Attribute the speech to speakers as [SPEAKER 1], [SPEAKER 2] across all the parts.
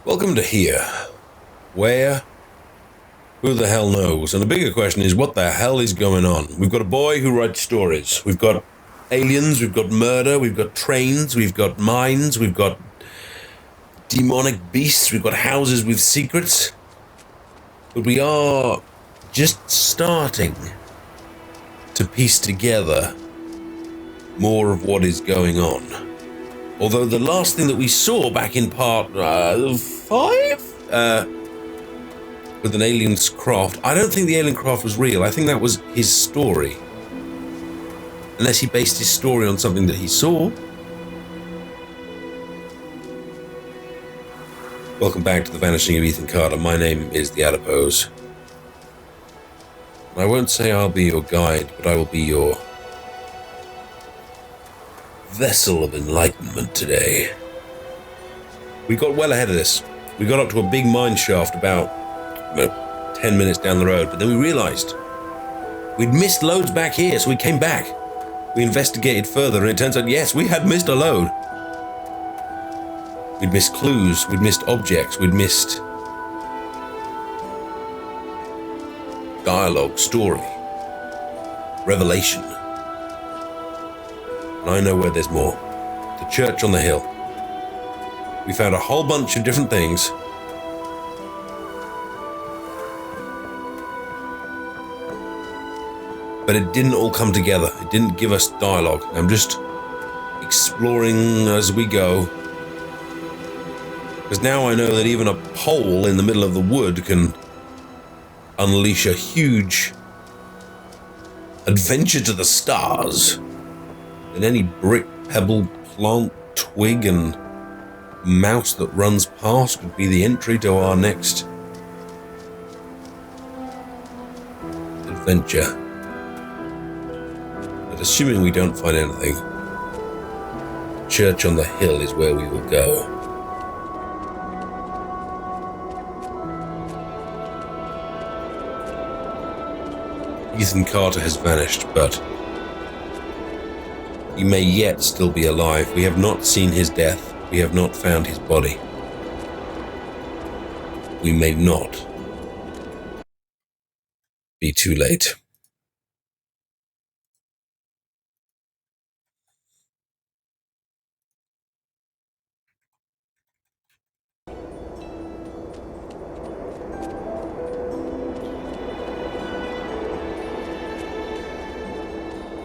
[SPEAKER 1] Welcome to here. Where? Who the hell knows? And the bigger question is, what the hell is going on? We've got a boy who writes stories. We've got aliens, we've got murder, we've got trains, we've got mines, we've got demonic beasts, we've got houses with secrets. But we are just starting to piece together more of what is going on. Although the last thing that we saw back in part 5 with an alien's craft, I don't think the alien craft was real. I think that was his story. Unless he based his story on something that he saw. Welcome back to the Vanishing of Ethan Carter. My name is the Adipose. I won't say I'll be your guide, but I will be your vessel of enlightenment today. We got well ahead of this. We got up to a big mine shaft about 10 minutes down the road, but then we realized we'd missed loads back here, so we came back. We investigated further, and it turns out, yes, we had missed a load. We'd missed clues, we'd missed objects, we'd missed dialogue, story, revelation. And I know where there's more. The church on the hill. We found a whole bunch of different things. But it didn't all come together. It didn't give us dialogue. I'm just exploring as we go. Because now I know that even a pole in the middle of the wood can unleash a huge adventure to the stars. And any brick, pebble, plant, twig, and mouse that runs past could be the entry to our next adventure. But assuming we don't find anything, the church on the hill is where we will go. Ethan Carter has vanished, but he may yet still be alive. We have not seen his death. We have not found his body. We may not be too late.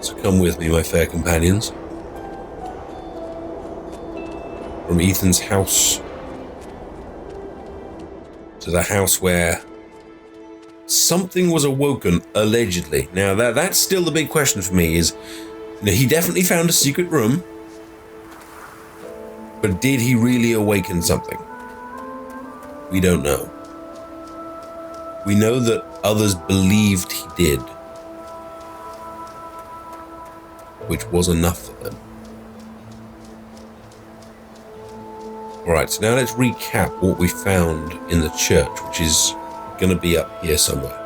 [SPEAKER 1] So come with me, my fair companions. From Ethan's house to the house where something was awoken, allegedly. Now that's still the big question for me is, he definitely found a secret room, but did he really awaken something? We don't know. We know that others believed he did, which was enough for them. Alright, so now let's recap what we found in the church, which is going to be up here somewhere.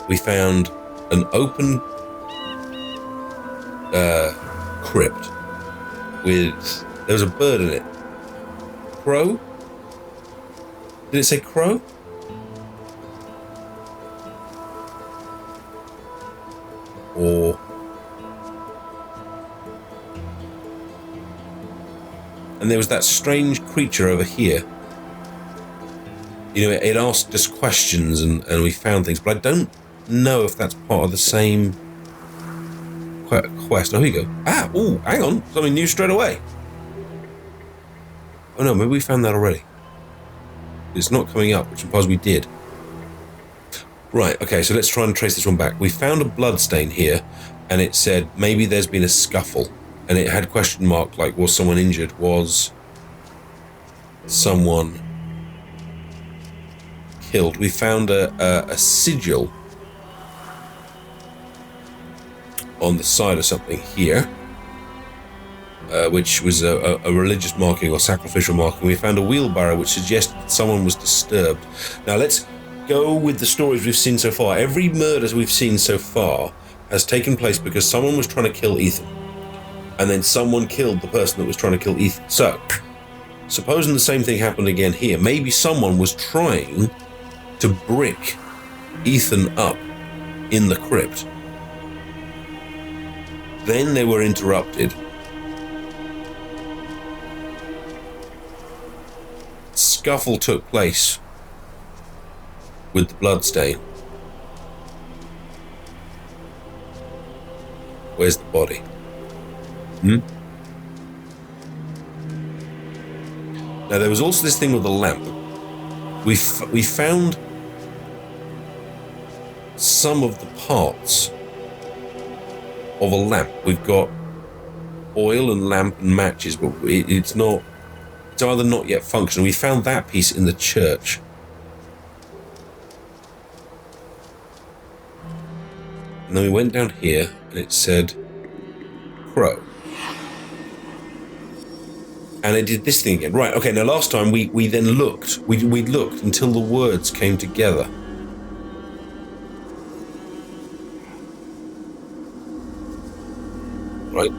[SPEAKER 1] We found an open crypt with, there was a bird in it. Crow? Did it say crow? Or and there was that strange creature over here. You know, it asked us questions and we found things, but I don't know if that's part of the same quest. Oh, here you go. Oh, hang on. Something new straight away. Oh no, maybe we found that already. It's not coming up, which implies we did. Right, okay, so let's try and trace this one back. We found a blood stain here, and it said maybe there's been a scuffle. And it had question mark, like, was someone injured? Was someone killed? We found a sigil on the side of something here, which was a religious marking or sacrificial marking. We found a wheelbarrow, which suggested someone was disturbed. Now, let's go with the stories we've seen so far. Every murder we've seen so far has taken place because someone was trying to kill Ethan. And then someone killed the person that was trying to kill Ethan. So, Supposing the same thing happened again here, maybe someone was trying to brick Ethan up in the crypt. Then they were interrupted. Scuffle took place with the bloodstain. Where's the body? Now there was also this thing with the lamp. We found some of the parts of a lamp. We've got oil and lamp and matches, but it's either not yet functional. We found that piece in the church. And then we went down here and it said crow. And it did this thing again. Right, okay, now last time we then looked. We looked until the words came together. Right.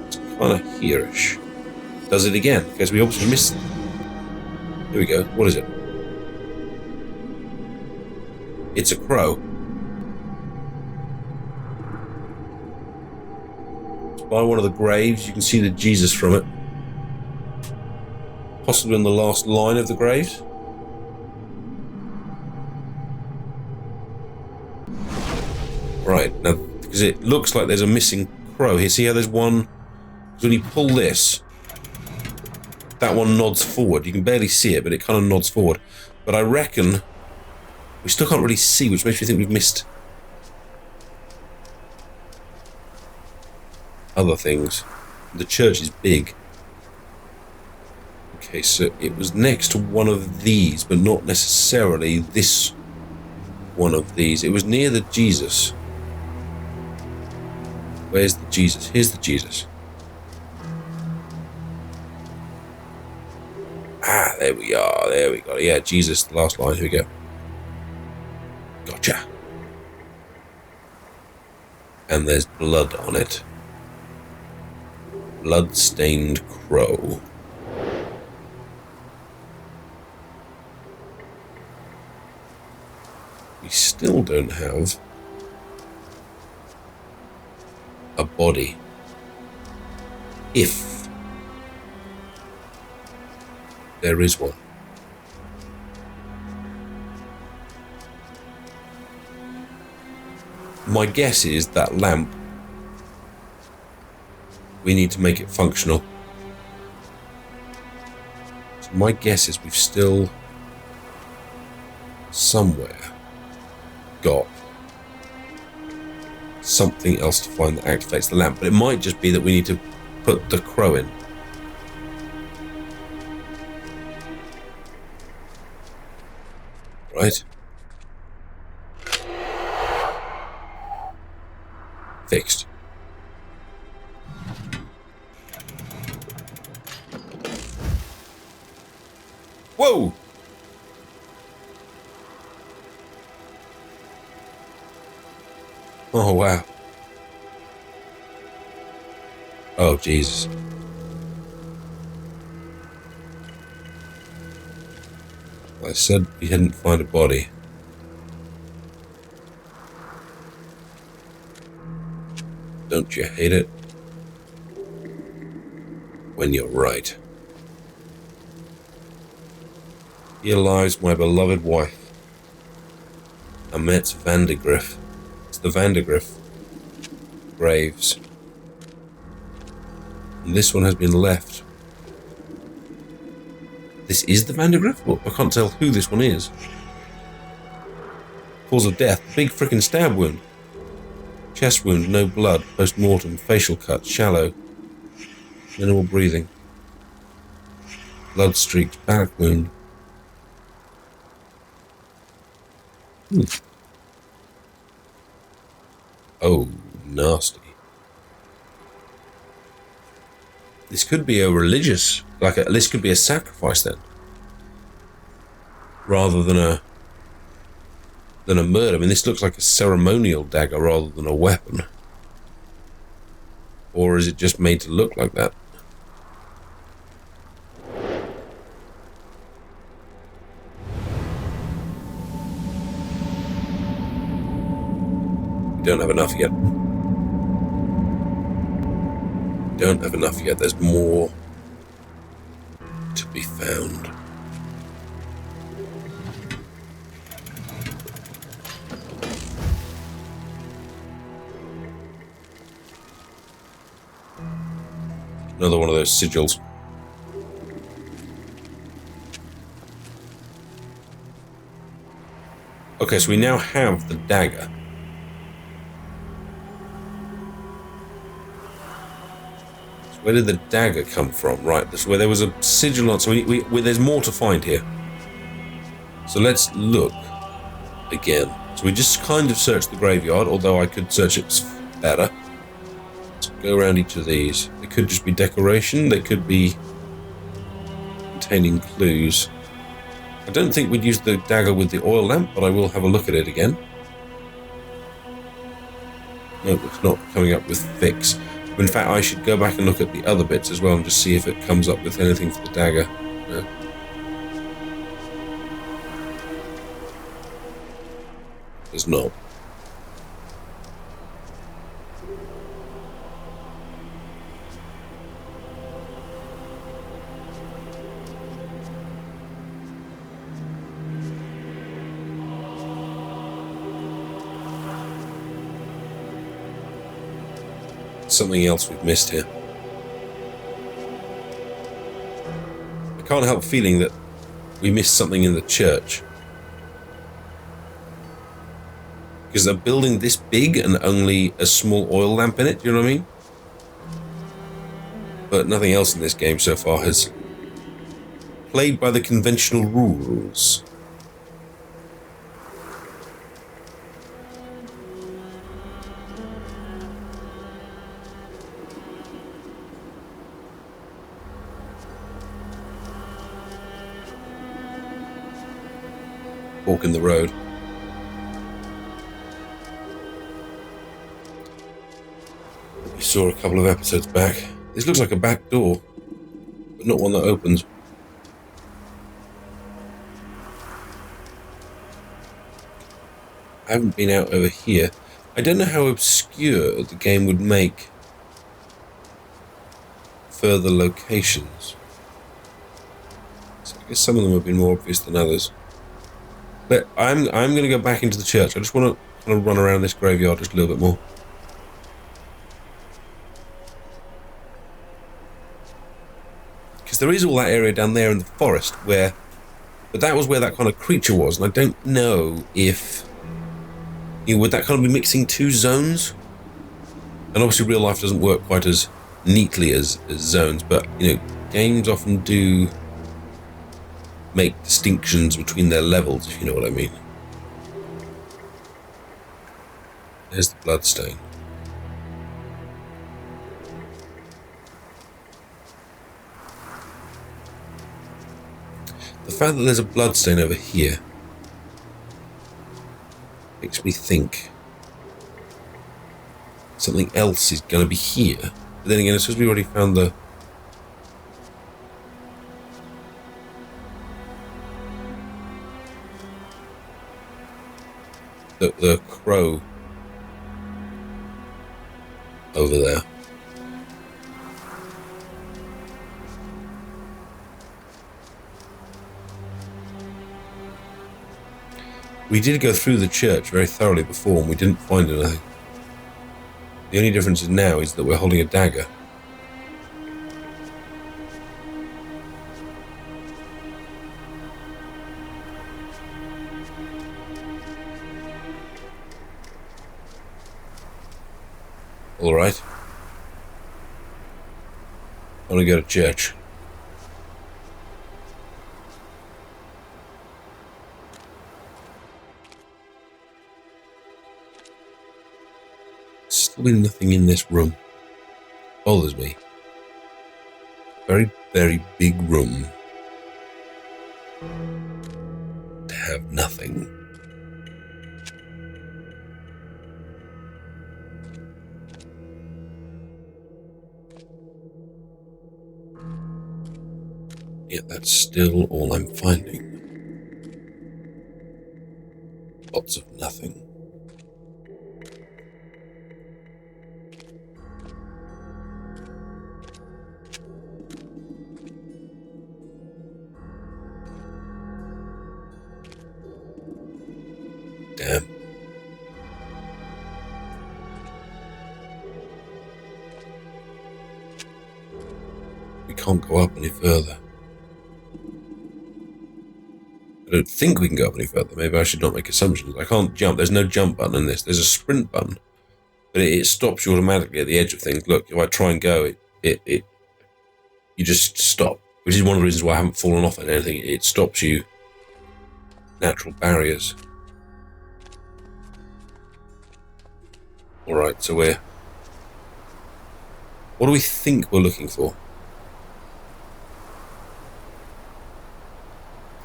[SPEAKER 1] It's kind of here-ish. Does it again, because we obviously missed it. Here we go. What is it? It's a crow. It's by one of the graves. You can see the Jesus from it. Possibly in the last line of the graves. Right, now, because it looks like there's a missing crow here. See how there's one? Because when you pull this, that one nods forward. You can barely see it, but it kind of nods forward. But I reckon we still can't really see, which makes me think we've missed other things. The church is big. Okay, so it was next to one of these, but not necessarily this one of these. It was near the Jesus. Where's the Jesus? Here's the Jesus. Ah, there we are. There we go. Yeah, Jesus, the last line. Here we go. Gotcha. And there's blood on it. Blood-stained crow. We still don't have a body. If there is one. My guess is that lamp, we need to make it functional. So my guess is we've still somewhere got something else to find that activates the lamp, but it might just be that we need to put the crow in. Right? Fixed. Whoa! Oh, wow. Oh, Jesus. I said we hadn't found a body. Don't you hate it? When you're right. Here lies my beloved wife, Amet Vandergriff. It's the Vandergriff graves. And this one has been left. This is the Vandergriff? Well, I can't tell who this one is. Cause of death, big frickin' stab wound. Chest wound, no blood, post-mortem, facial cut, shallow. Minimal breathing. Blood streaked, back wound. Oh, nasty. This could be a religious, this could be a sacrifice then, rather than a murder. I mean, this looks like a ceremonial dagger rather than a weapon. Or is it just made to look like that? don't have enough yet. Don't have enough yet. There's more to be found. Another one of those sigils. Okay, so we now have the dagger. So where did the dagger come from? Right, this where there was a sigil on. So there's more to find here. So let's look again. So we just kind of searched the graveyard, although I could search it better. Let's go around each of these. They could just be decoration. They could be containing clues. I don't think we'd use the dagger with the oil lamp, but I will have a look at it again. Nope, it's not coming up with fix. In fact, I should go back and look at the other bits as well and just see if it comes up with anything for the dagger. No. There's not. Something else we've missed here. I can't help feeling that we missed something in the church. Because they're building this big and only a small oil lamp in it, do you know what I mean? But nothing else in this game so far has played by the conventional rules. Fork in the road. We saw a couple of episodes back. This looks like a back door, but not one that opens. I haven't been out over here. I don't know how obscure the game would make further locations. So I guess some of them have been more obvious than others. But I'm going to go back into the church. I just want to kind of run around this graveyard just a little bit more. Because there is all that area down there in the forest where... But that was where that kind of creature was, and I don't know if... You know, would that kind of be mixing two zones? And obviously real life doesn't work quite as neatly as zones, but, you know, games often do make distinctions between their levels, if you know what I mean. There's the bloodstain. The fact that there's a bloodstain over here makes me think something else is going to be here. But then again, it's because we already found the crow over there. We did go through the church very thoroughly before and we didn't find anything. The only difference now is that we're holding a dagger. All right. I want to go to church. Still been nothing in this room. Bothers me. Very, very big room. To have nothing. Yet that's still all I'm finding. Lots of nothing. Damn. We can't go up any further. I don't think we can go up any further. Maybe I should not make assumptions. I can't jump. There's no jump button in this. There's a sprint button. But it stops you automatically at the edge of things. Look, if I try and go, you just stop. Which is one of the reasons why I haven't fallen off at anything. It stops you. Natural barriers. Alright, so what do we think we're looking for?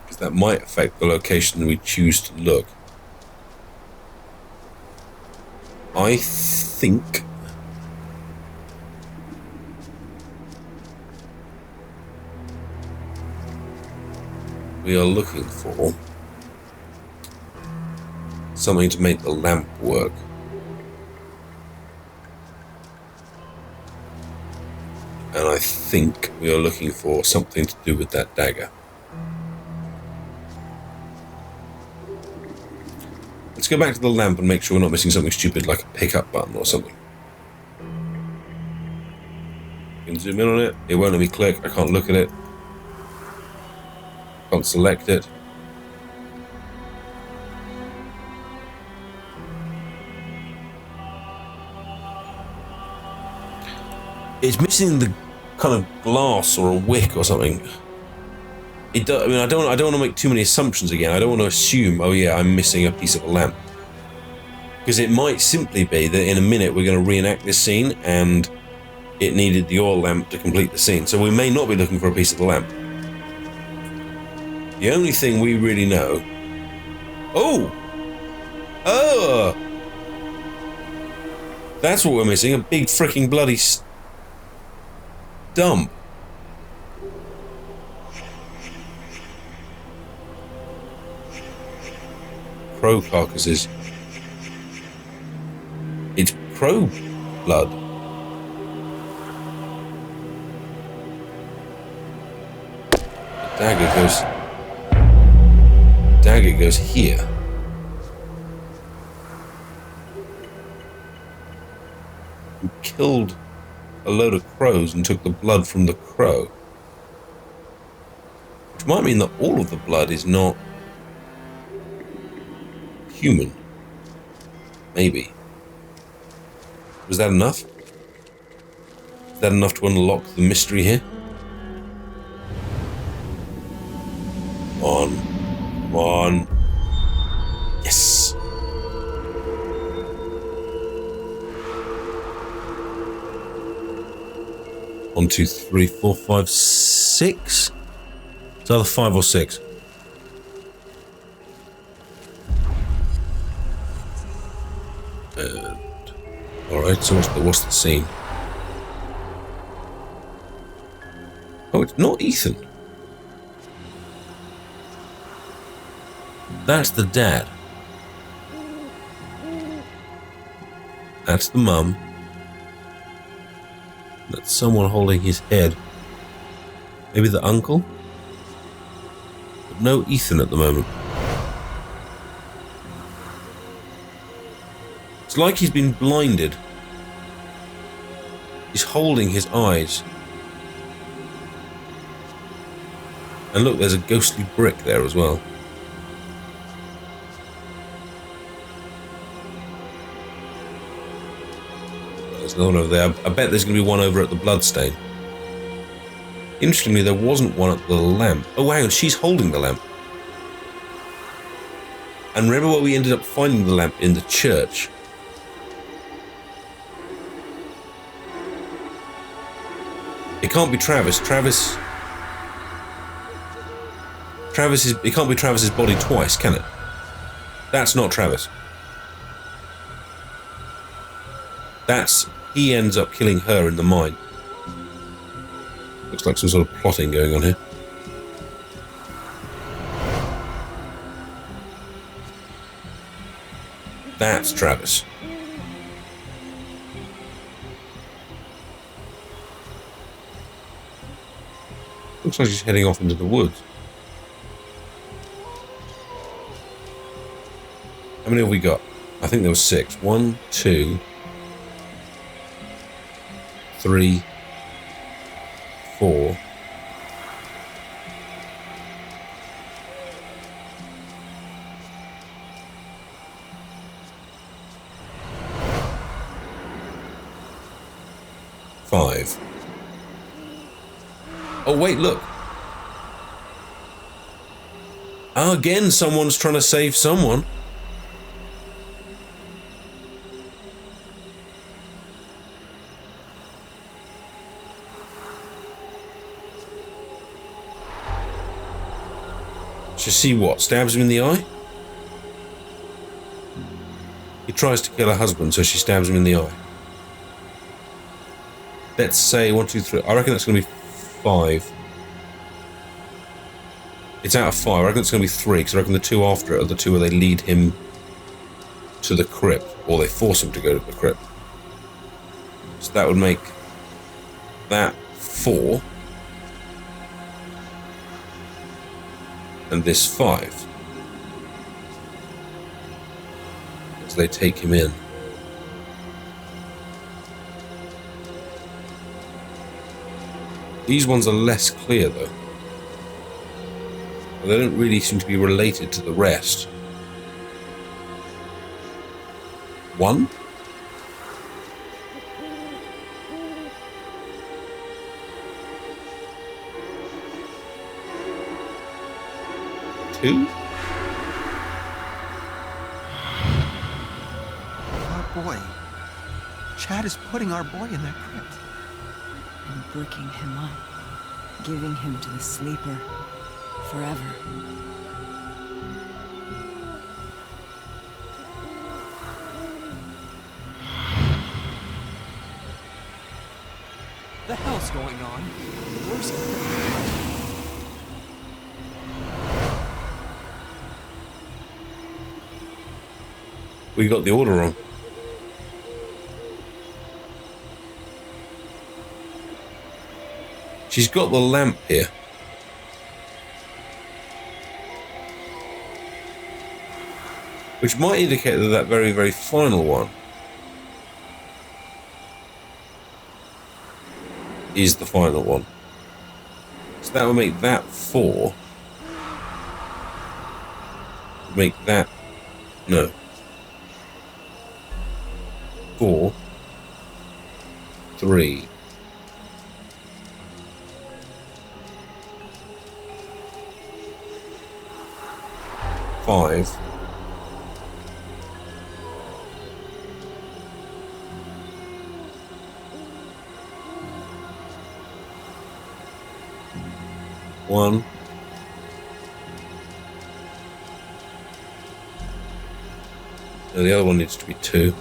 [SPEAKER 1] Because that might affect the location we choose to look. I think we are looking for something to make the lamp work. And I think we are looking for something to do with that dagger. Let's go back to the lamp and make sure we're not missing something stupid like a pickup button or something. You can zoom in on it. It won't let me click. I can't look at it. Can't select it. It's missing the kind of glass or a wick or something. I mean, I don't want to make too many assumptions again. I don't want to assume, oh yeah, I'm missing a piece of a lamp. Because it might simply be that in a minute we're going to reenact this scene and it needed the oil lamp to complete the scene. So we may not be looking for a piece of the lamp. The only thing we really know... Oh! That's what we're missing, a big freaking bloody dump. Crow carcasses. It's crow blood. The dagger goes here. We killed a load of crows and took the blood from the crow. Which might mean that all of the blood is not human. Maybe. Was that enough? Is that enough to unlock the mystery here? Come on. Come on. Yes! One, two, three, four, five, six? It's either 5 or 6. Alright, so what's the scene? Oh, it's not Ethan. That's the dad. That's the mum. That's someone holding his head. Maybe the uncle? But no Ethan at the moment. It's like he's been blinded. He's holding his eyes. And look, there's a ghostly brick there as well. There's no one over there. I bet there's going to be one over at the bloodstain. Interestingly, there wasn't one at the lamp. Oh, hang on, she's holding the lamp. And remember where we ended up finding the lamp? In the church. It can't be Travis. It can't be Travis's body twice, can it? That's not Travis. He ends up killing her in the mine. Looks like some sort of plotting going on here. That's Travis. Looks like she's heading off into the woods. How many have we got? I think there was 6. 1, 2, 3, 4. Five. Oh, wait, look. Again, someone's trying to save someone. She see what? Stabs him in the eye? He tries to kill her husband, so she stabs him in the eye. Let's say 1, 2, 3. I reckon that's going to be 5. It's out of 5. I reckon it's going to be 3, because I reckon the 2 after it are the 2 where they lead him to the crypt, or they force him to go to the crypt. So that would make that 4. And this 5. So they take him in. These ones are less clear, though. They don't really seem to be related to the rest. 1? 2?
[SPEAKER 2] Our boy. Chad is putting our boy in that crypt.
[SPEAKER 3] And bricking him up, giving him to the sleeper forever.
[SPEAKER 2] The hell's going on? Where's
[SPEAKER 1] We got the order wrong. She's got the lamp here. Which might indicate that that very, very final one is the final one. So that would make that 4. Make that... No. 4. 3. 5. 1. No, the other one needs to be 2.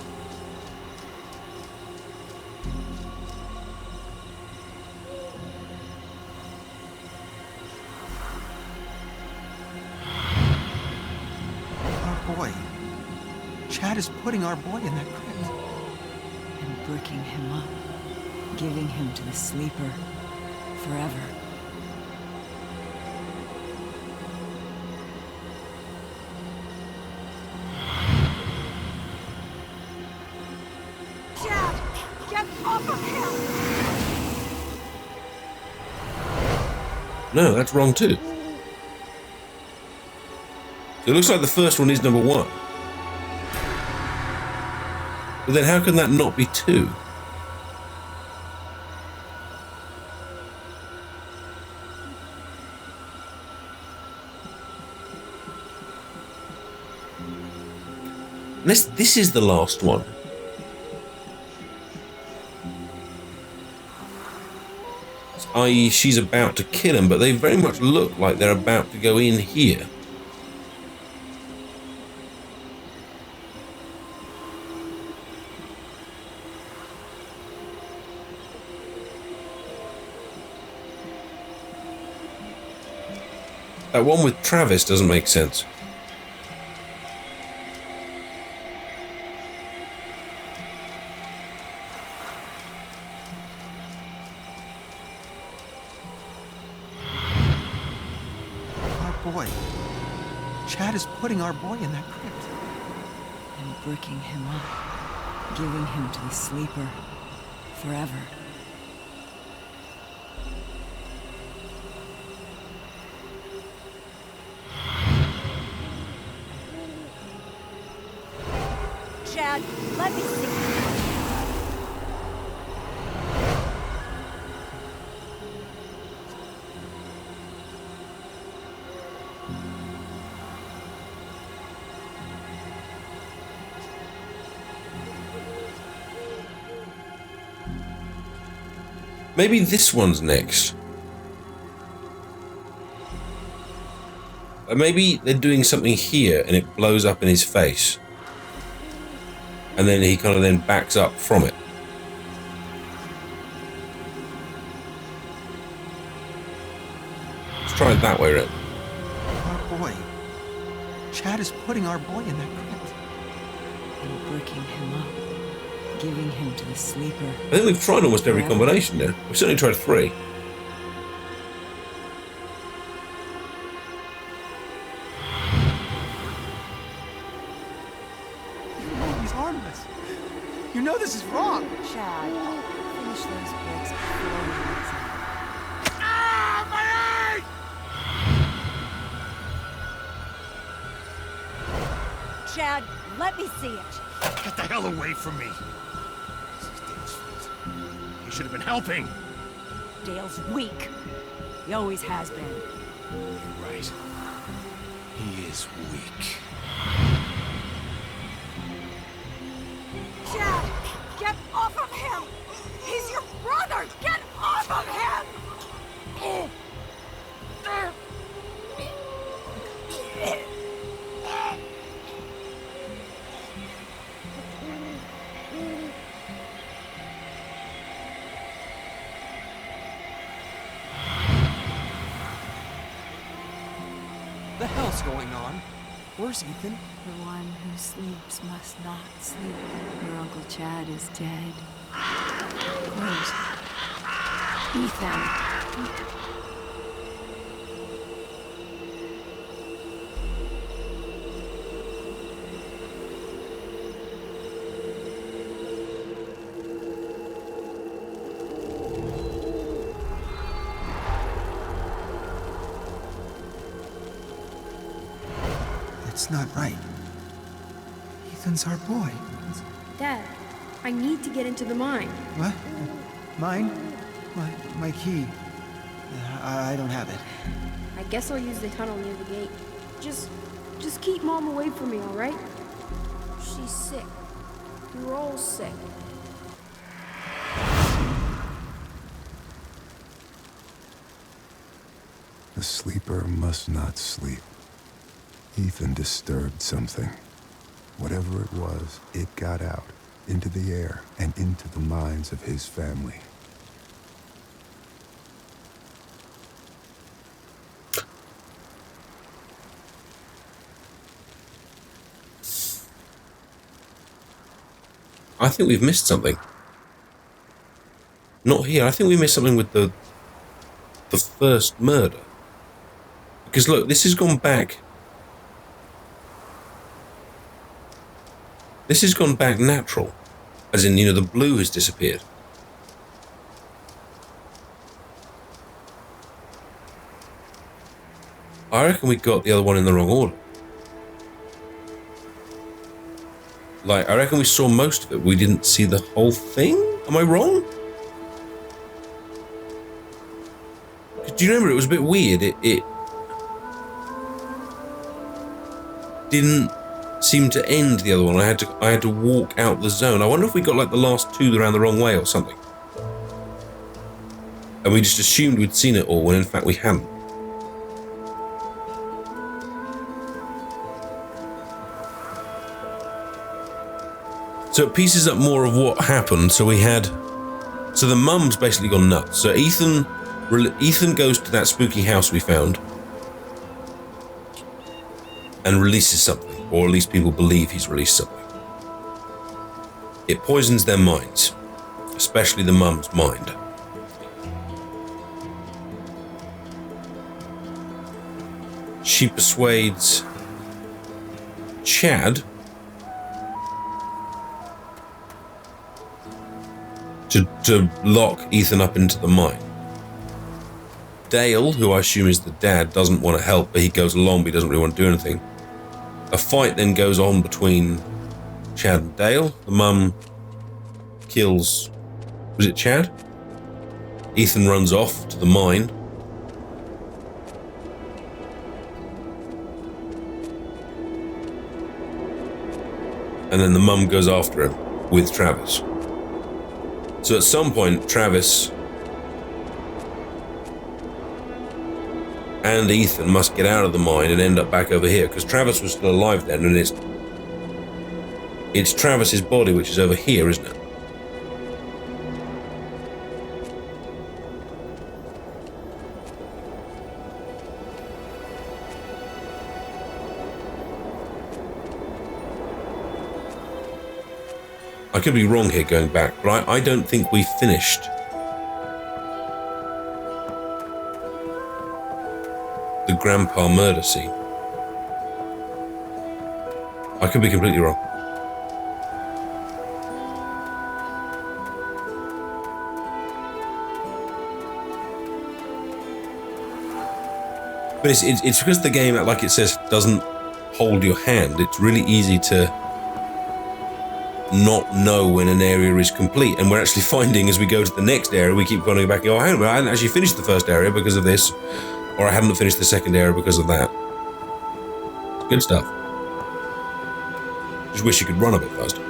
[SPEAKER 2] our boy? Chad is putting our boy in that crypt.
[SPEAKER 3] And bricking him up, giving him to the sleeper forever.
[SPEAKER 1] No, that's wrong too. So it looks like the first one is number 1. But then how can that not be 2? This is the last one. I.e., she's about to kill him, but they very much look like they're about to go in here. That one with Travis doesn't make sense.
[SPEAKER 2] Our boy. Chad is putting our boy in that crypt.
[SPEAKER 3] and bricking him up, giving him to the sleeper forever.
[SPEAKER 4] Chad, let me see.
[SPEAKER 1] Maybe this one's next. Maybe they're doing something here and it blows up in his face. And then he kind of then backs up from it. Let's try it that way, Red.
[SPEAKER 2] Our boy. Chad is putting our boy in that crypt.
[SPEAKER 3] And bricking him up, giving him to the sleeper.
[SPEAKER 1] I think we've tried almost every combination now. We've certainly tried 3.
[SPEAKER 2] He's harmless. You know this is wrong.
[SPEAKER 3] Chad, finish those bricks before he wakes up.
[SPEAKER 4] Chad, let me see it.
[SPEAKER 5] Get the hell away from me! This is Dale's fault. He should have been helping.
[SPEAKER 4] Dale's weak. He always has been.
[SPEAKER 5] You're right. He is weak.
[SPEAKER 4] Chad, get off of him! He's your brother! Get off of him!
[SPEAKER 2] The hell's going on? Where's Ethan?
[SPEAKER 3] The one who sleeps must not sleep. Your Uncle Chad is dead. Wait. Ethan.
[SPEAKER 2] It's not right. Ethan's our boy.
[SPEAKER 6] Dad, I need to get into the mine.
[SPEAKER 2] What? Mine? My key. I don't have it.
[SPEAKER 6] I guess I'll use the tunnel near the gate. Just keep Mom away from me, all right? She's sick. We're all sick.
[SPEAKER 7] The sleeper must not sleep. Ethan disturbed something. Whatever it was, it got out, into the air, and into the minds of his family.
[SPEAKER 1] I think we've missed something. Not here. I think we missed something with the first murder. Because look, this has gone back. This has gone back natural. As in, the blue has disappeared. I reckon we got the other one in the wrong order. Like, I reckon we saw most of it. We didn't see the whole thing? Am I wrong? Do you remember it was a bit weird? It didn't seem to end the other one. I had to walk out the zone. I wonder if we got like the last 2 around the wrong way or something. And we just assumed we'd seen it all when in fact we hadn't. So it pieces up more of what happened. So the mum's basically gone nuts. So Ethan goes to that spooky house we found and releases something, or at least people believe he's released something. It poisons their minds, especially the mum's mind. She persuades Chad to lock Ethan up into the mine. Dale, who I assume is the dad, doesn't want to help, but he goes along, but he doesn't really want to do anything. A fight then goes on between Chad and Dale. The mum kills... was it Chad? Ethan runs off to the mine. And then the mum goes after him with Travis. So at some point, Travis and Ethan must get out of the mine and end up back over here, because Travis was still alive then, and it's Travis's body which is over here, isn't it? I could be wrong here going back, but I don't think we finished the grandpa murder scene. I could be completely wrong. But it's because the game, like it says, doesn't hold your hand. It's really easy to not know when an area is complete, and we're actually finding as we go to the next area, we keep going back and go, hang on, I hadn't actually finished the first area because of this, or I hadn't finished the second area because of that. It's good stuff. Just wish you could run a bit faster.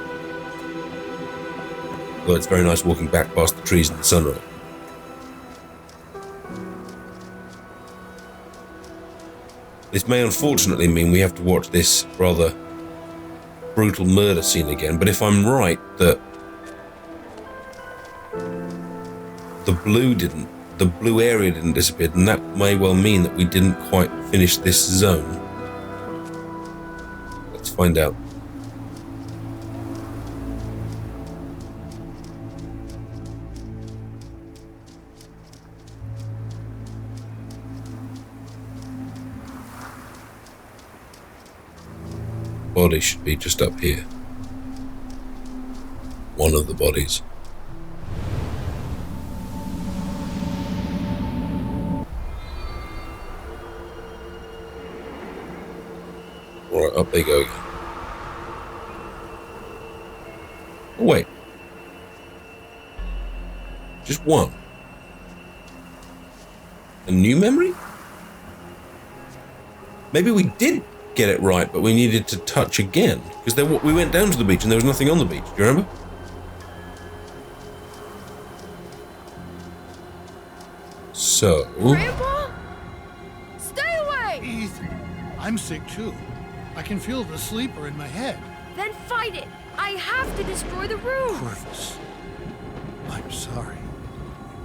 [SPEAKER 1] Although it's very nice walking back past the trees in the sunlight. This may unfortunately mean we have to watch this rather brutal murder scene again, but if I'm right that the blue area didn't disappear, then that may well mean that we didn't quite finish this zone. Let's find out. Body should be just up here. One of the bodies. Alright, up they go again. Oh, wait. Just one. A new memory? Maybe we did get it right, but we needed to touch again, because we went down to the beach and there was nothing on the beach. Do you remember? So...
[SPEAKER 6] Grandpa? Stay away!
[SPEAKER 5] Ethan, I'm sick too. I can feel the sleeper in my head.
[SPEAKER 6] Then fight it! I have to destroy the room!
[SPEAKER 5] Corvus, I'm sorry.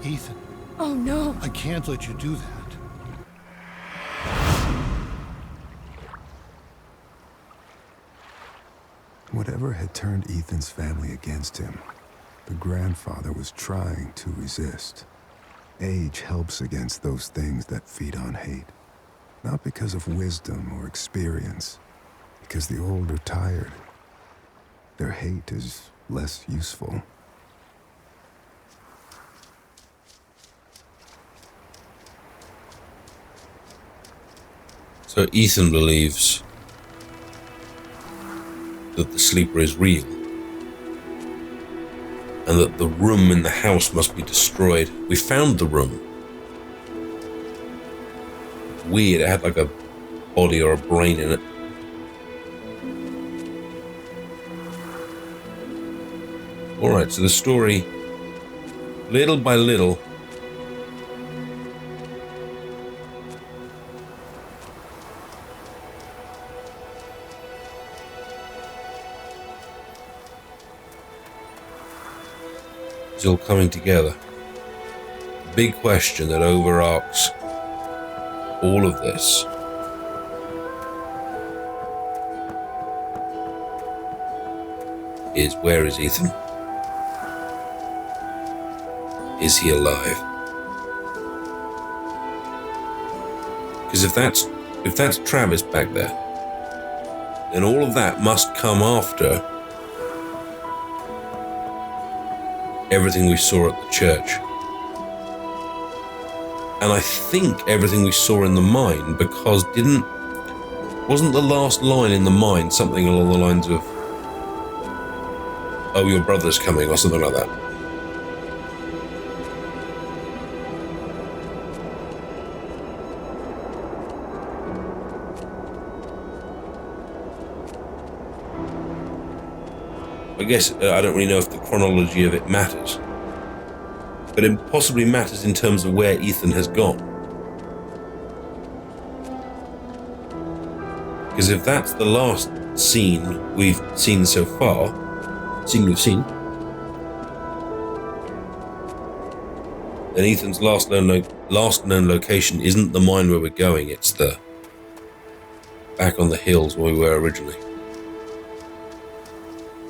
[SPEAKER 5] Ethan,
[SPEAKER 6] Oh no!
[SPEAKER 5] I can't let you do that.
[SPEAKER 7] Whatever had turned Ethan's family against him, the grandfather was trying to resist. Age helps against those things that feed on hate. Not because of wisdom or experience, because the old are tired. Their hate is less useful.
[SPEAKER 1] So Ethan believes that the sleeper is real, and that the room in the house must be destroyed. We found the room. Weird, it had like a body or a brain in it. Alright, so the story, little by little, is all coming together. The big question that overarches all of this is, where is Ethan? Is he alive? Because if that's Travis back there, then all of that must come after everything we saw at the church. And I think everything we saw in the mine, because wasn't the last line in the mine something along the lines of, "Oh, your brother's coming," or something like that? I guess I don't really know if the chronology of it matters, but it possibly matters in terms of where Ethan has gone. Because if that's the last scene we've seen so far, then Ethan's last known location isn't the mine where we're going, it's the back on the hills where we were originally.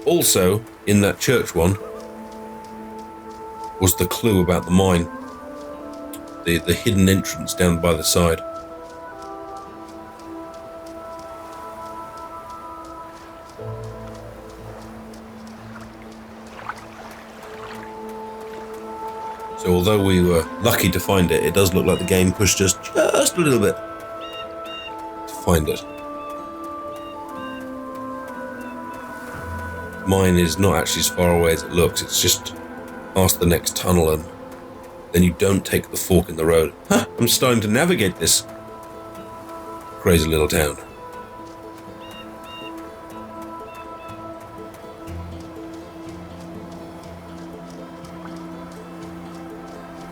[SPEAKER 1] Also, in that church one, was the clue about the mine. The hidden entrance down by the side. So although we were lucky to find it, it does look like the game pushed us just a little bit to find it. Mine is not actually as far away as it looks. It's just past the next tunnel, and then you don't take the fork in the road. I'm starting to navigate this crazy little town.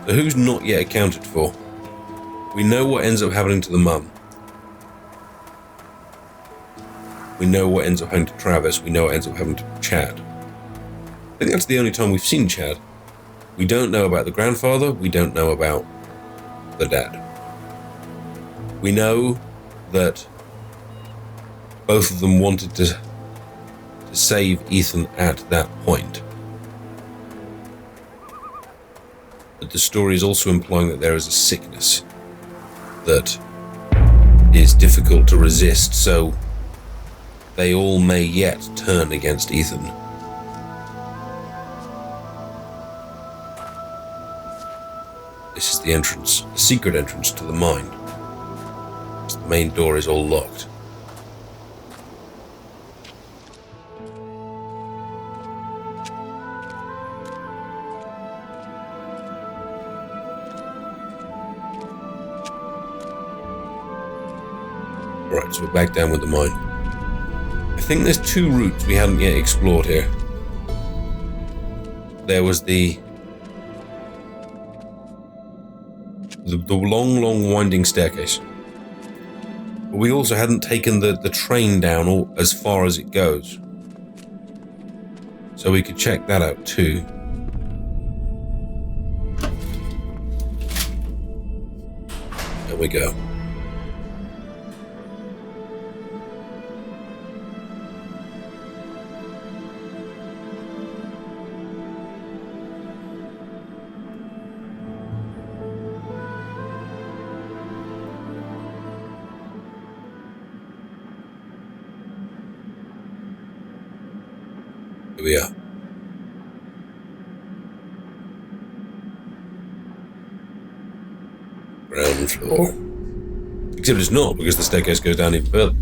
[SPEAKER 1] So who's not yet accounted for? We know what ends up happening to the mum. We know what ends up happening to Travis. We know what ends up happening to Chad. I think that's the only time we've seen Chad. We don't know about the grandfather. We don't know about the dad. We know that both of them wanted to save Ethan at that point. But the story is also implying that there is a sickness that is difficult to resist, so they all may yet turn against Ethan. This is the entrance, the secret entrance to the mine. The main door is all locked. Right, so we're back down with the mine. I think there's two routes we haven't yet explored here. There was the long winding staircase. But we also hadn't taken the train down as far as it goes. So we could check that out too. There we go. Here we are. Ground floor. Except it's not, because the staircase goes down even further.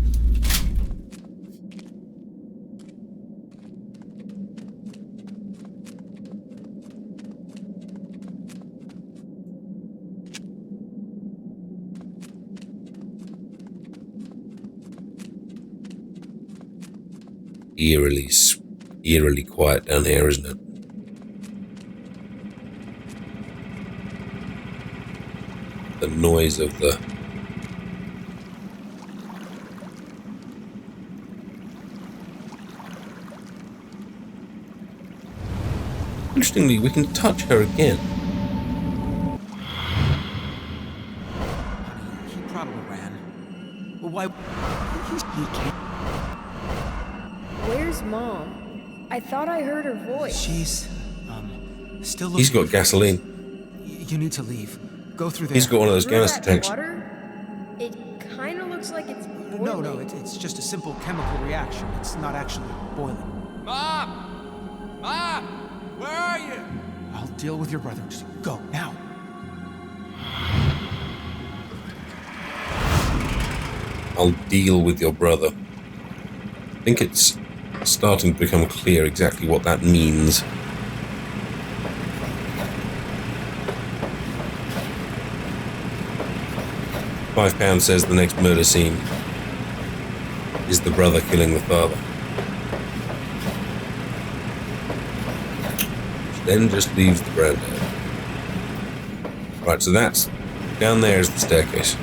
[SPEAKER 1] Eerily quiet down here, isn't it? The noise of the Interestingly, we can touch her again.
[SPEAKER 2] Honey, he probably ran. Well, why? He can't.
[SPEAKER 6] Where's Mom? I thought I heard her voice.
[SPEAKER 2] She's, still looking.
[SPEAKER 1] He's got gasoline.
[SPEAKER 2] You need to leave. Go through there.
[SPEAKER 1] He's got one of those
[SPEAKER 6] Through
[SPEAKER 1] canister
[SPEAKER 6] that
[SPEAKER 1] tanks.
[SPEAKER 6] water? It kind of looks like it's boiling.
[SPEAKER 2] No, it's just a simple chemical reaction. It's not actually boiling.
[SPEAKER 8] Mom! Mom! Where are you?
[SPEAKER 2] I'll deal with your brother. Just go, now.
[SPEAKER 1] I'll deal with your brother. I think it's starting to become clear exactly what that means. £5 says the next murder scene is the brother killing the father. Which then just leaves the granddad. Right, so that's... down there is the staircase.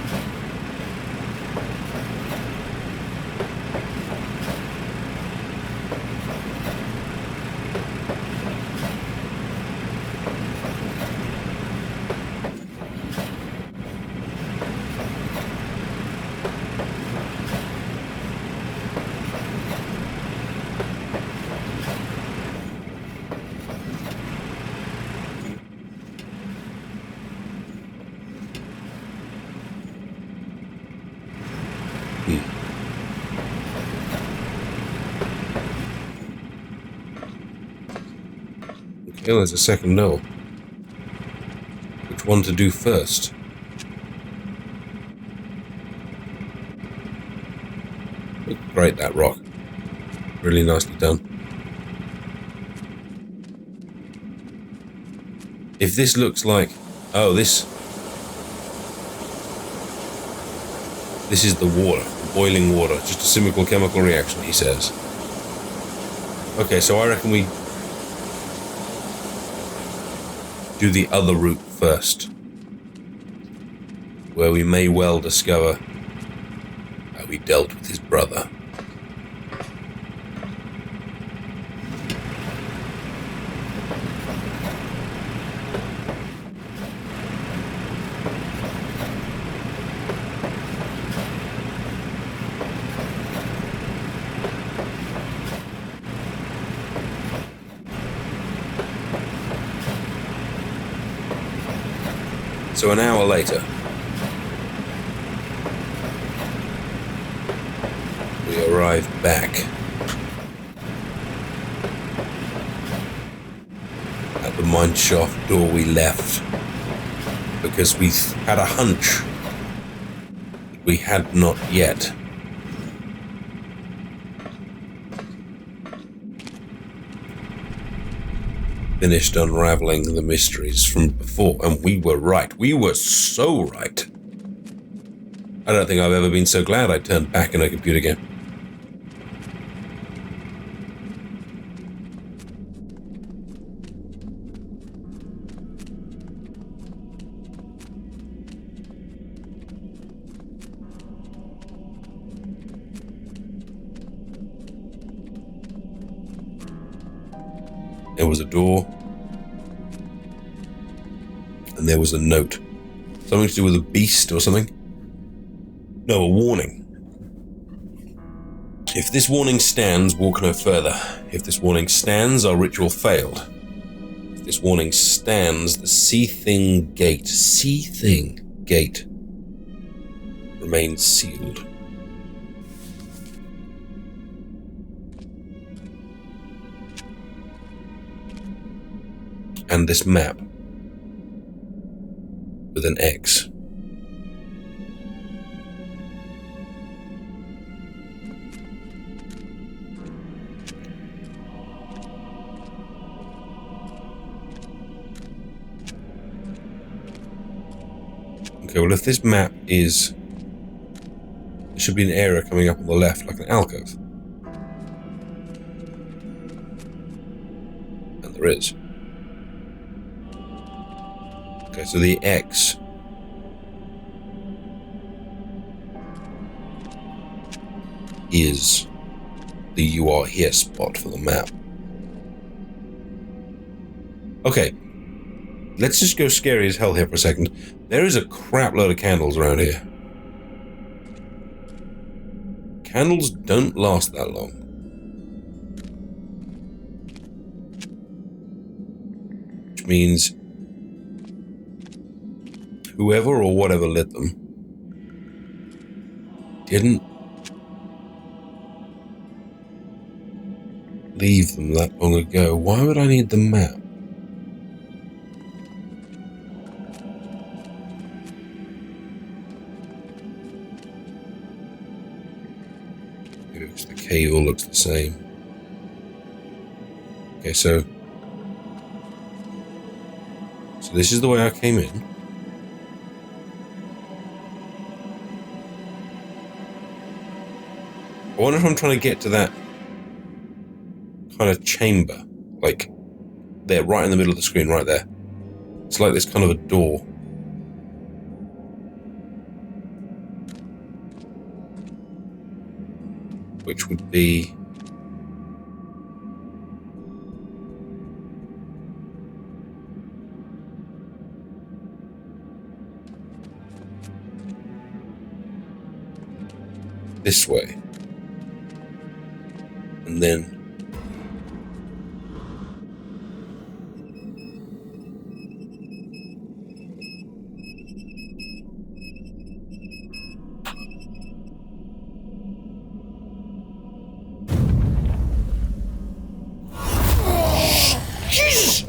[SPEAKER 1] Okay, there's a second no. Which one to do first? Oh, great, that rock. Really nicely done. If this looks like... oh, this is the water. Boiling water. Just a simple chemical reaction, he says. Okay, so I reckon we do the other route first, where we may well discover how he dealt with his brother. So an hour later, we arrive back at the mine shaft door we left because we had a hunch we had not yet finished unraveling the mysteries from before, and we were right. We were so right. I don't think I've ever been so glad I turned back in a computer game. There was a door, and there was a note. Something to do with a beast or something? No, a warning. If this warning stands, walk no further. If this warning stands, our ritual failed. If this warning stands, the C-Thing gate remains sealed. And this map with an X. Okay, well, if this map is... there should be an area coming up on the left, like an alcove. And there is. Okay, so the X is the "you are here" spot for the map. Okay, let's just go scary as hell here for a second. There is a crap load of candles around here. Candles don't last that long. Which means whoever or whatever lit them didn't leave them that long ago. Why would I need the map? Maybe it's the cave all looks the same. Okay, so this is the way I came in. I wonder if I'm trying to get to that kind of chamber, like there, right in the middle of the screen, right there. It's like this kind of a door. Which would be... this way. And then... Jesus!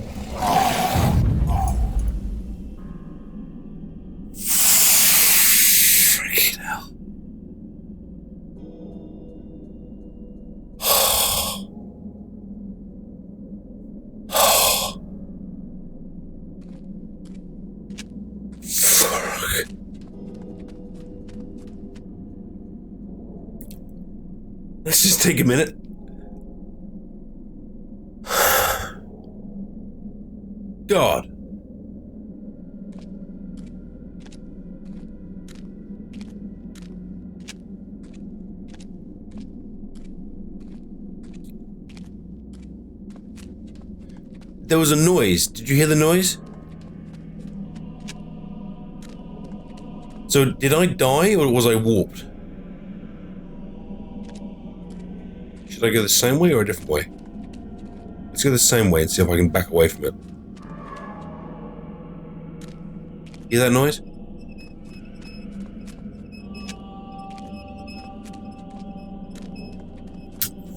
[SPEAKER 1] Freaking hell. Fuck. Let's just take a minute. God. There was a noise. Did you hear the noise? So, did I die or was I warped? Should I go the same way or a different way? Let's go the same way and see if I can back away from it. Hear that noise?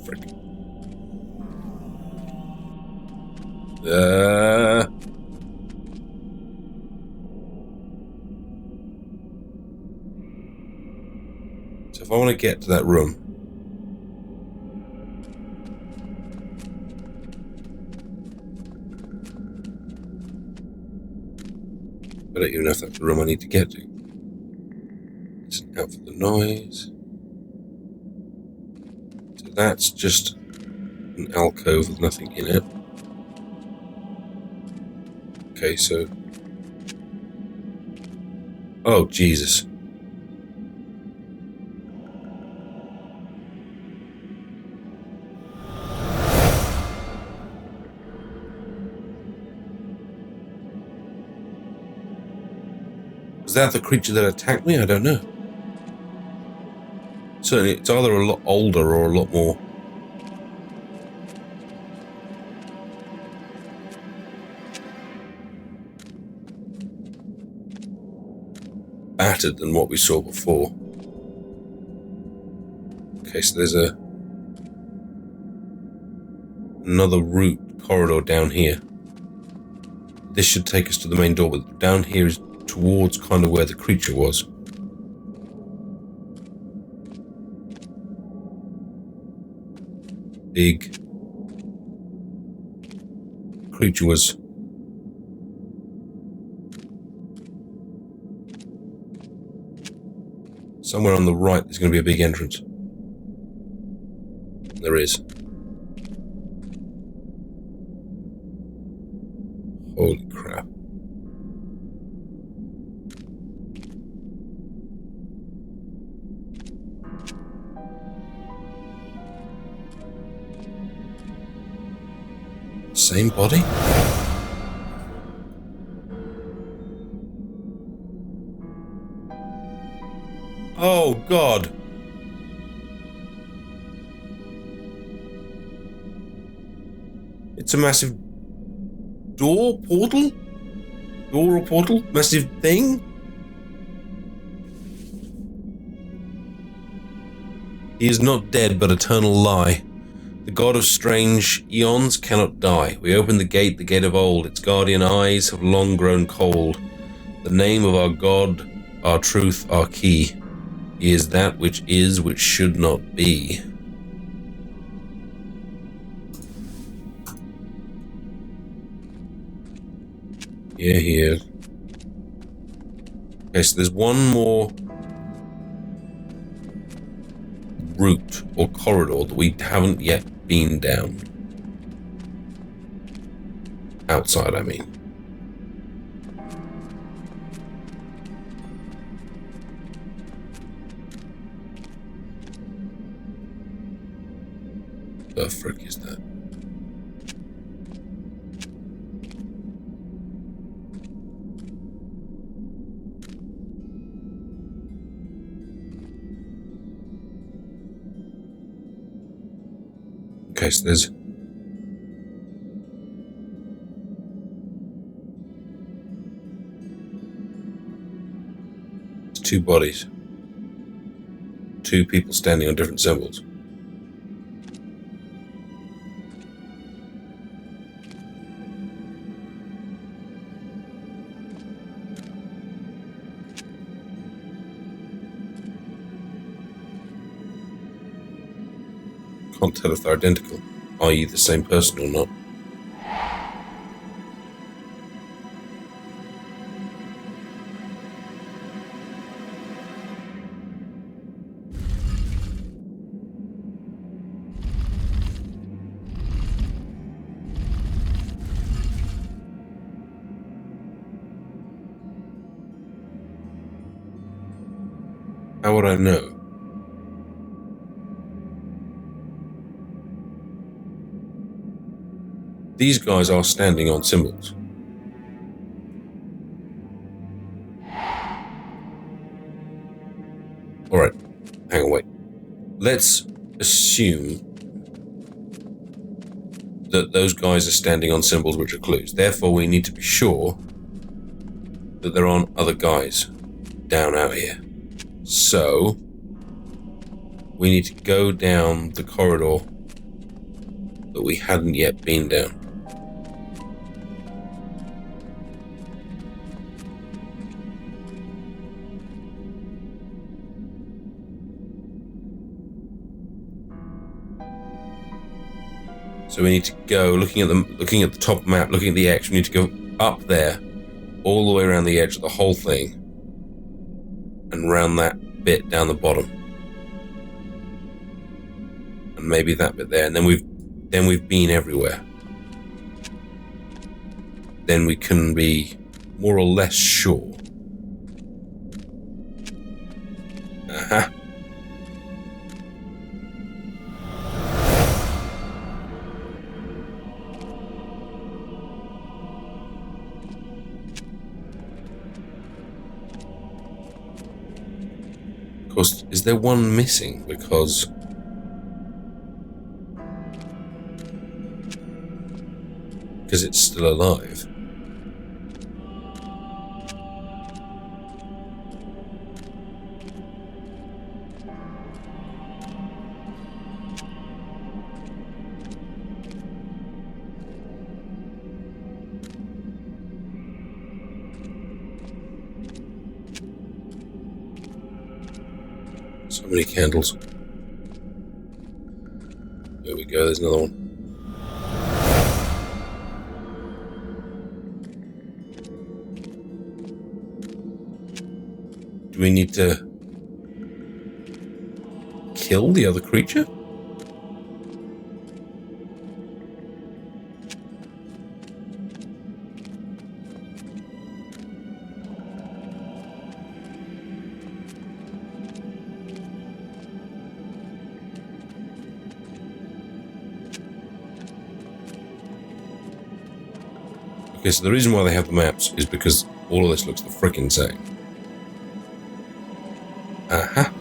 [SPEAKER 1] Frick. So if I want to get to that room, I don't even know if that's the room I need to get to. Listen out for the noise. So that's just an alcove with nothing in it. Okay, so... oh, Jesus. Was that the creature that attacked me? I don't know. Certainly, it's either a lot older or a lot more battered than what we saw before. Okay, so there's another route corridor down here. This should take us to the main door, but down here is towards kind of where the creature was. Big creature was somewhere on the right. There's going to be a big entrance. There is. Holy crap. Same body? Oh, God. It's a massive door? Portal? Door or portal? Massive thing? He is not dead, but eternal lie. The god of strange eons cannot die. We open the gate of old. Its guardian eyes have long grown cold. The name of our god, our truth, our key. He is that which is, which should not be. Yeah, he is. Okay, so there's one more route or corridor that we haven't yet been down. Outside, I mean. The frick is that? Okay, so there's two bodies. Two people standing on different symbols. Can't tell if they're identical, i.e. the same person or not. How would I know? These guys are standing on symbols. Alright, hang on, wait. Let's assume that those guys are standing on symbols which are clues. Therefore, we need to be sure that there aren't other guys down out here. So, we need to go down the corridor that we hadn't yet been down. So we need to go, looking at the top map, looking at the X, we need to go up there, all the way around the edge of the whole thing, and round that bit down the bottom. And maybe that bit there, and then we've been everywhere. Then we can be more or less sure. Aha. Of course, is there one missing? Because it's still alive. So many candles. There we go, there's another one. Do we need to kill the other creature? Okay, so the reason why they have the maps is because all of this looks the frickin' same. Aha.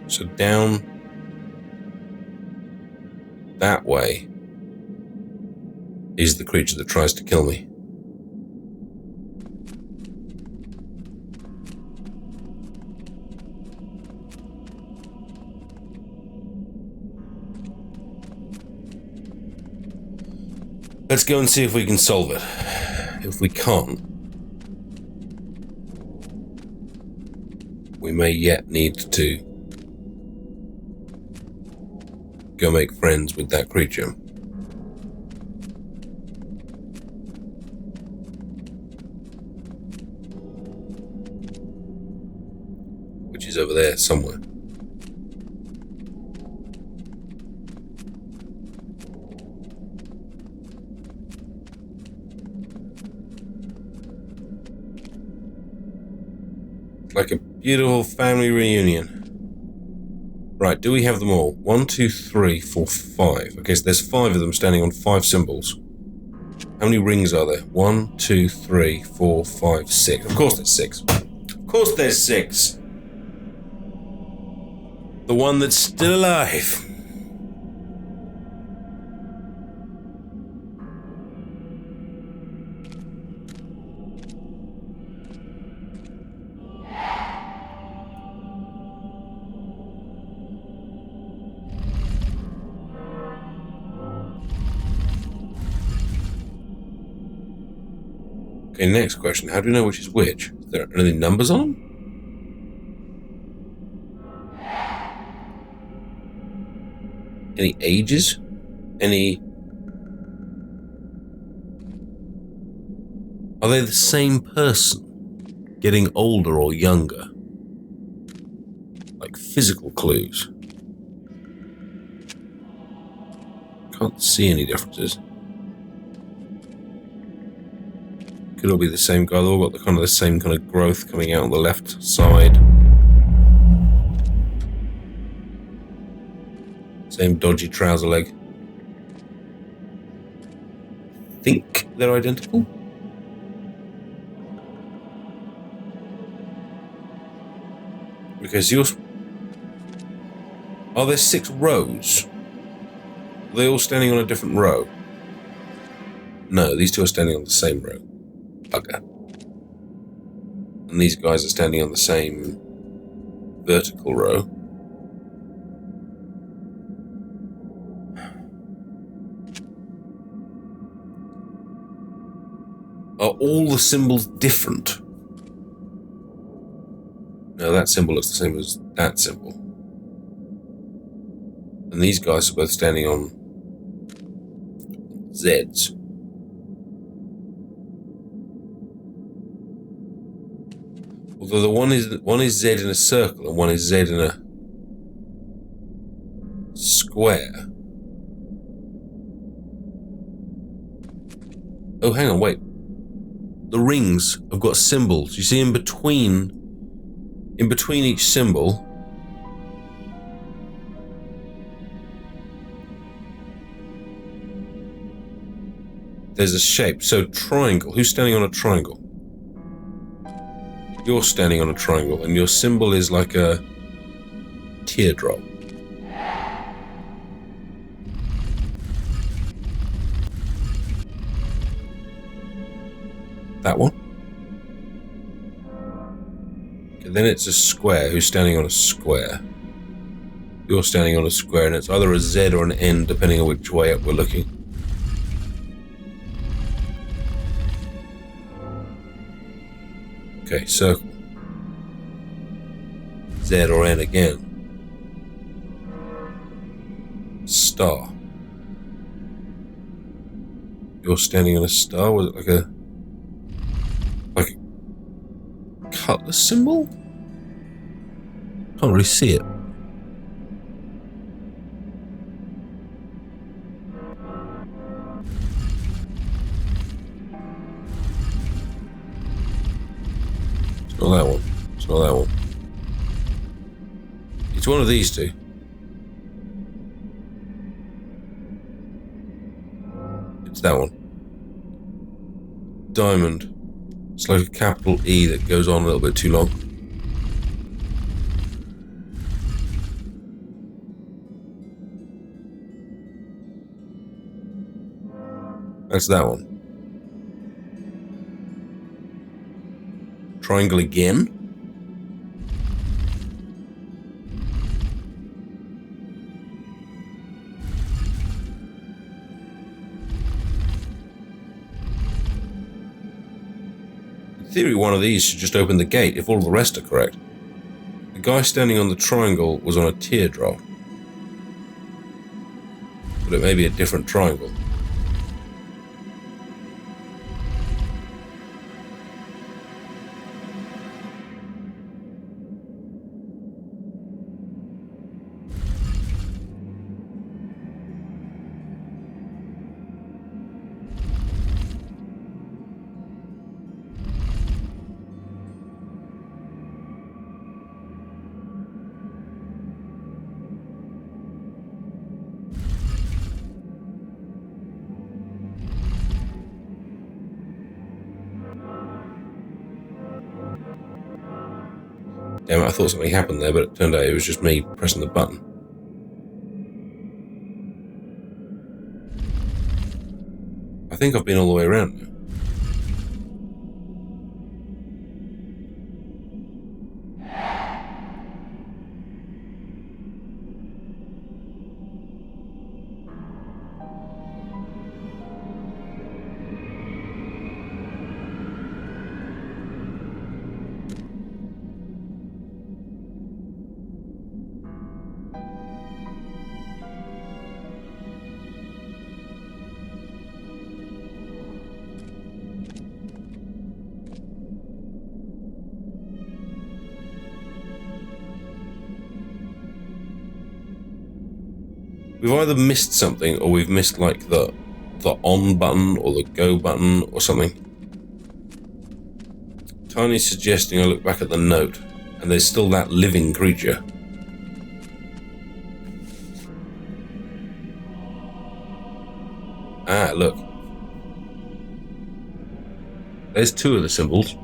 [SPEAKER 1] So down that way is the creature that tries to kill me. Let's go and see if we can solve it. If we can't, we may yet need to go make friends with that creature. Which is over there somewhere. Like a beautiful family reunion. Right, do we have them all? 1, 2, 3, 4, 5. Okay, so there's 5 of them standing on 5 symbols. How many rings are there? 1, 2, 3, 4, 5, 6. Of course there's 6. Of course there's 6. The one that's still alive. Okay, next question. How do we know which is which? Is there any numbers on them? Any ages? Any... Are they the same person? Getting older or younger? Like physical clues? Can't see any differences. Could all be the same guy. They've all got the same kind of growth coming out on the left side. Same dodgy trouser leg. Think they're identical? Because yours... Are there 6 rows? Are they all standing on a different row? No, these 2 are standing on the same row. Bugger. And these guys are standing on the same vertical row. Are all the symbols different? No, that symbol looks the same as that symbol. And these guys are both standing on Zs. Although the one is Z in a circle and one is Z in a square. Oh, hang on, wait. The rings have got symbols. You see, in between each symbol, there's a shape. So triangle. Who's standing on a triangle? You're standing on a triangle, and your symbol is like a teardrop. That one? Okay, then it's a square. Who's standing on a square? You're standing on a square, and it's either a Z or an N, depending on which way up we're looking. Okay, circle. Z or N again. Star. You're standing on a star. Was it like a cutlass symbol? Can't really see it. It's not that one. It's not that one. It's one of these 2. It's that one. Diamond. It's like a capital E that goes on a little bit too long. That's that one. Triangle again? In theory, one of these should just open the gate if all the rest are correct. The guy standing on the triangle was on a teardrop. But it may be a different triangle. Damn it, I thought something happened there, but it turned out it was just me pressing the button. I think I've been all the way around now. We've either missed something or we've missed like the on button or the go button or something. Tiny's suggesting I look back at the note and there's still that living creature. Ah, look. There's two of the symbols.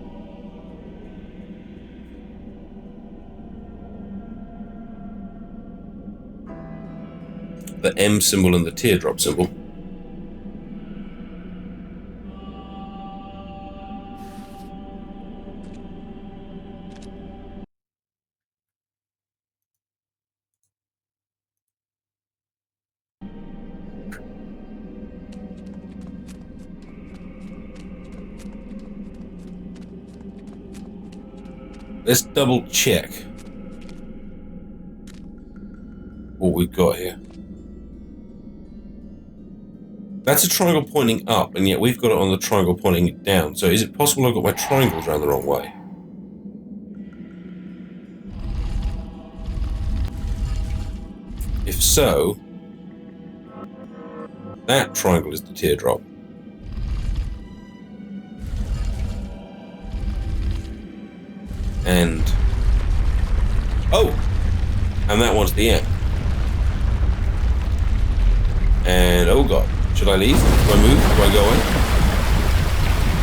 [SPEAKER 1] The M symbol and the teardrop symbol. Let's double check what we've got here. That's a triangle pointing up, and yet we've got it on the triangle pointing down. So is it possible I've got my triangles around the wrong way? If so, that triangle is the teardrop. And... oh! And that one's the M. And oh god. Should I leave? Do I move? Do I go in?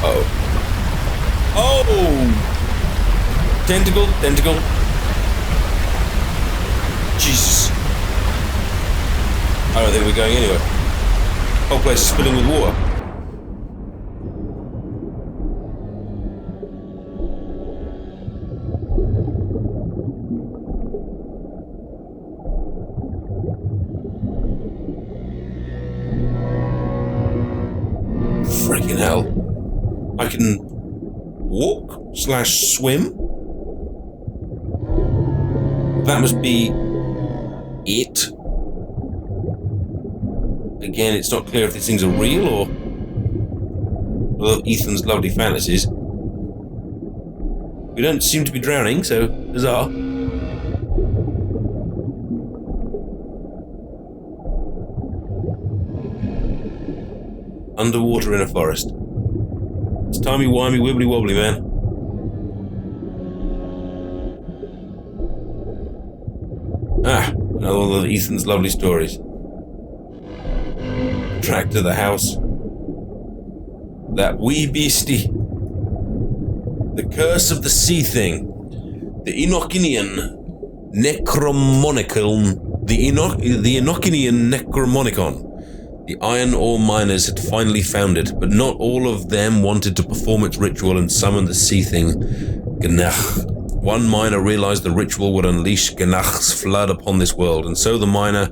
[SPEAKER 1] Uh-oh. Oh! Tentacle, tentacle. Jesus. I don't think we're going anywhere. Whole place is filling with water. Freaking hell. I can walk/swim? That must be it. Again, it's not clear if these things are real or Ethan's lovely fantasies. We don't seem to be drowning, so bizarre. Underwater in a forest. It's timey-wimey, wibbly-wobbly, man. Ah, another one of Ethan's lovely stories. Track to the house. That wee beastie. The curse of the sea thing. The Enochinian Necromonicon. The Enochinian Necromonicon. The iron ore miners had finally found it, but not all of them wanted to perform its ritual and summon the sea thing, Gnach. One miner realized the ritual would unleash Gnach's flood upon this world, and so the miner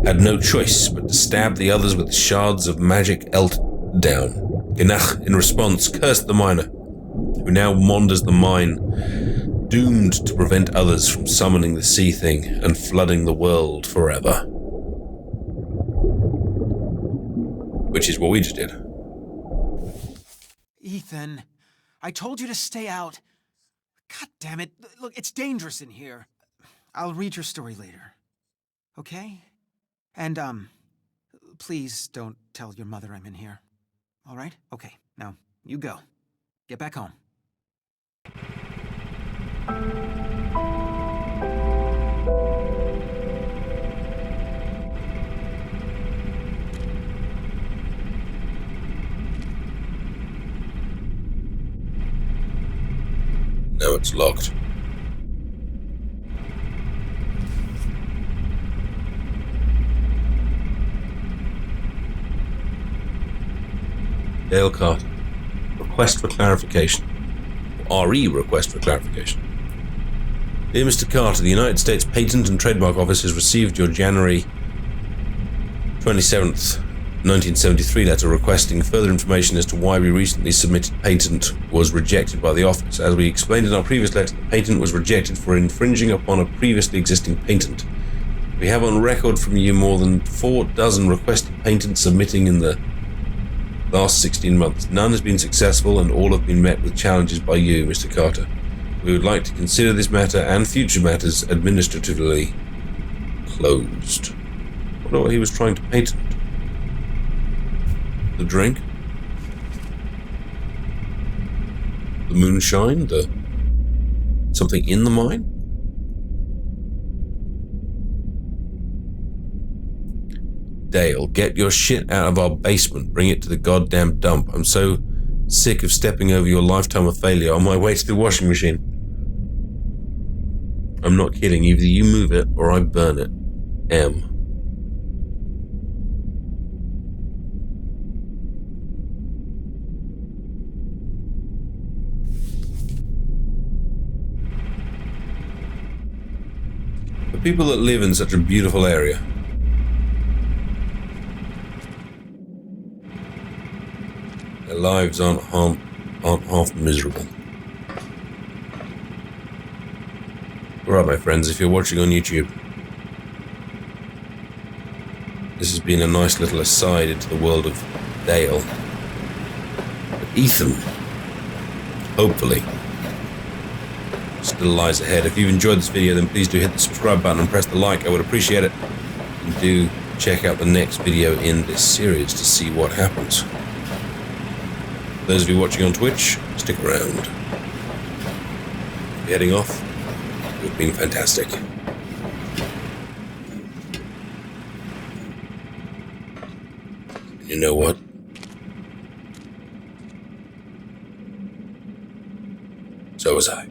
[SPEAKER 1] had no choice but to stab the others with shards of magic elt down. Gnach, in response, cursed the miner, who now wanders the mine, doomed to prevent others from summoning the sea thing and flooding the world forever. Which is what we just did.
[SPEAKER 2] Ethan, I told you to stay out. God damn it. Look, it's dangerous in here. I'll read your story later. Okay? And, please don't tell your mother I'm in here. All right? Okay, now, you go. Get back home.
[SPEAKER 1] Now it's locked. Dale Carter. Request for clarification. RE request for clarification. Dear Mr. Carter, the United States Patent and Trademark Office has received your January 27th, 1973 letter requesting further information as to why we recently submitted patent was rejected by the office. As we explained in our previous letter, the patent was rejected for infringing upon a previously existing patent. We have on record from you more than 4 dozen requested patents submitting in the last 16 months. None has been successful and all have been met with challenges by you, Mr. Carter. We would like to consider this matter and future matters administratively closed. I wonder what he was trying to patent. The drink? The moonshine? The something in the mine? Dale, get your shit out of our basement. Bring it to the goddamn dump. I'm so sick of stepping over your lifetime of failure on my way to the washing machine. I'm not kidding. Either you move it or I burn it. M. The people that live in such a beautiful area. Their lives aren't half miserable. Alright, my friends, if you're watching on YouTube, this has been a nice little aside into the world of Dale. But Ethan, hopefully, still lies ahead. If you've enjoyed this video, then please do hit the subscribe button and press the like. I would appreciate it. And do check out the next video in this series to see what happens. For those of you watching on Twitch, stick around. Heading off. You've been fantastic. You know what? So was I.